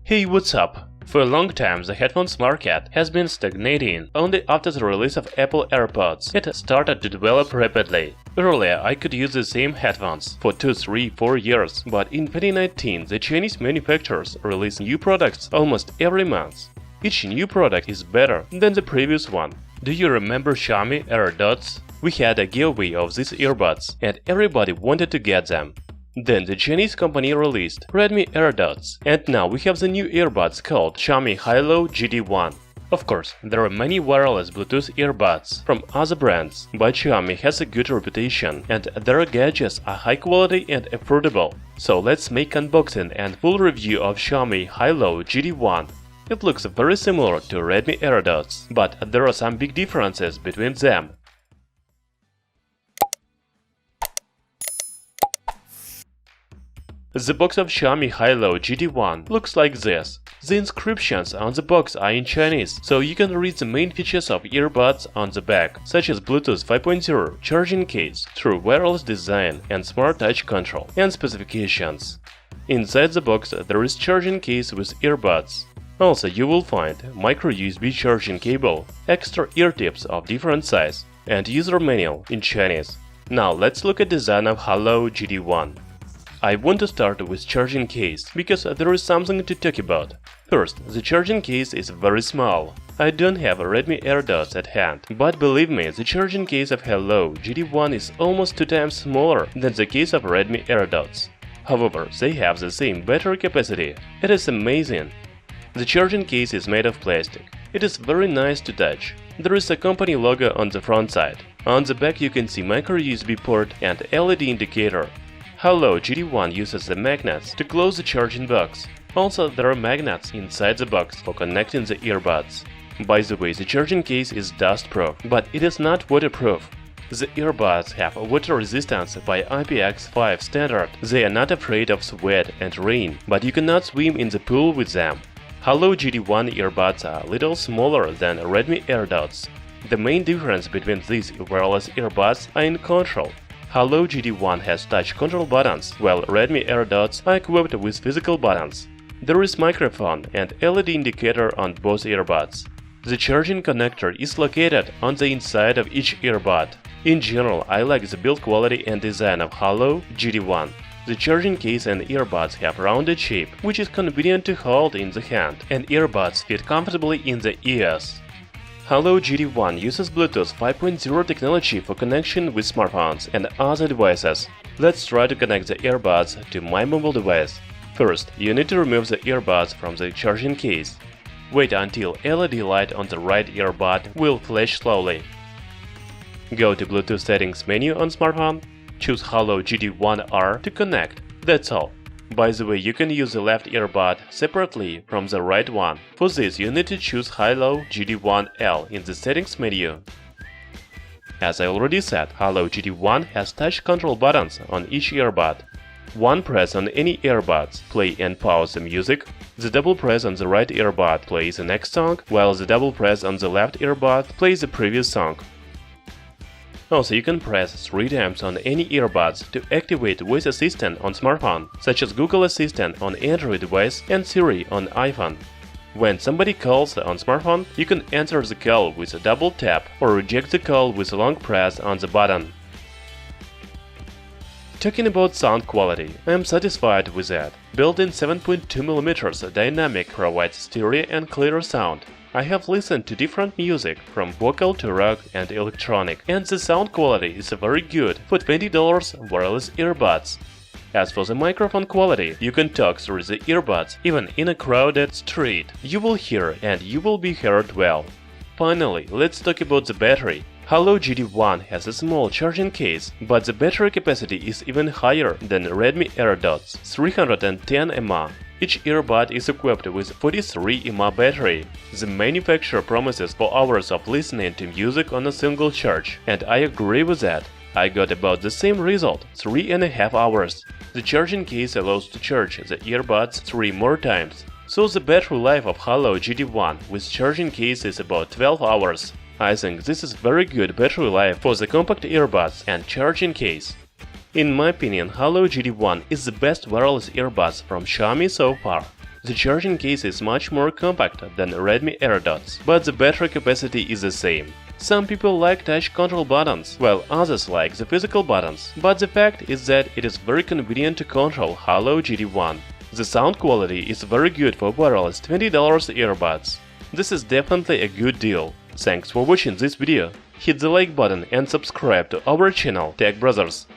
Hey, what's up? For a long time, the headphones market has been stagnating. Only after the release of Apple AirPods, it started to develop rapidly. Earlier, I could use the same headphones for 2, 3, 4 years, but in 2019, the Chinese manufacturers release new products almost every month. Each new product is better than the previous one. Do you remember Xiaomi AirDots? We had a giveaway of these earbuds, and everybody wanted to get them. Then the Chinese company released Redmi AirDots, and now we have the new earbuds called Xiaomi Haylou GT1. Of course, there are many wireless Bluetooth earbuds from other brands, but Xiaomi has a good reputation, and their gadgets are high quality and affordable. So let's make unboxing and full review of Xiaomi Haylou GT1. It looks very similar to Redmi AirDots, but there are some big differences between them. The box of Xiaomi Haylou GT1 looks like this. The inscriptions on the box are in Chinese, so you can read the main features of earbuds on the back, such as Bluetooth 5.0, charging case, true wireless design, and smart touch control, and specifications. Inside the box there is charging case with earbuds. Also, you will find micro USB charging cable, extra ear tips of different size, and user manual in Chinese. Now let's look at design of Haylou GT1. I want to start with charging case, because there is something to talk about. First, the charging case is very small. I don't have a Redmi AirDots at hand, but believe me, the charging case of Haylou GT1 is almost 2 times smaller than the case of Redmi AirDots. However, they have the same battery capacity. It is amazing. The charging case is made of plastic. It is very nice to touch. There is a company logo on the front side. On the back you can see micro USB port and LED indicator. Haylou GT1 uses the magnets to close the charging box. Also, there are magnets inside the box for connecting the earbuds. By the way, the charging case is dust-proof, but it is not waterproof. The earbuds have water resistance by IPX5 standard. They are not afraid of sweat and rain, but you cannot swim in the pool with them. Haylou GT1 earbuds are a little smaller than Redmi AirDots. The main difference between these wireless earbuds are in control. Haylou GT1 has touch control buttons, while Redmi AirDots are equipped with physical buttons. There is microphone and LED indicator on both earbuds. The charging connector is located on the inside of each earbud. In general, I like the build quality and design of Haylou GT1. The charging case and earbuds have rounded shape, which is convenient to hold in the hand, and earbuds fit comfortably in the ears. Haylou GT1 uses Bluetooth 5.0 technology for connection with smartphones and other devices. Let's try to connect the earbuds to my mobile device. First, you need to remove the earbuds from the charging case. Wait until LED light on the right earbud will flash slowly. Go to Bluetooth settings menu on smartphone, choose Haylou GT1R to connect. That's all. By the way, you can use the left earbud separately from the right one. For this, you need to choose Haylou GT1L in the settings menu. As I already said, Haylou GT1 has touch control buttons on each earbud. One press on any earbuds play and pause the music. The double press on the right earbud plays the next song, while the double press on the left earbud plays the previous song. Also, you can press 3 times on any earbuds to activate voice assistant on smartphone, such as Google Assistant on Android device and Siri on iPhone. When somebody calls on smartphone, you can answer the call with a double tap or reject the call with a long press on the button. Talking about sound quality, I am satisfied with that. Built-in 7.2mm dynamic provides stereo and clearer sound. I have listened to different music, from vocal to rock and electronic, and the sound quality is very good for $20 wireless earbuds. As for the microphone quality, you can talk through the earbuds even in a crowded street. You will hear and you will be heard well. Finally, let's talk about the battery. Haylou GT1 has a small charging case, but the battery capacity is even higher than Redmi AirDots, 310 mAh. Each earbud is equipped with 43 mAh battery. The manufacturer promises 4 hours of listening to music on a single charge, and I agree with that. I got about the same result, 3.5 hours. The charging case allows to charge the earbuds 3 more times. So the battery life of Haylou GT1 with charging case is about 12 hours. I think this is very good battery life for the compact earbuds and charging case. In my opinion, Haylou GT1 is the best wireless earbuds from Xiaomi so far. The charging case is much more compact than Redmi AirDots, but the battery capacity is the same. Some people like touch control buttons, while others like the physical buttons, but the fact is that it is very convenient to control Haylou GT1. The sound quality is very good for wireless $20 earbuds. This is definitely a good deal. Thanks for watching this video. Hit the like button and subscribe to our channel Tech Brothers.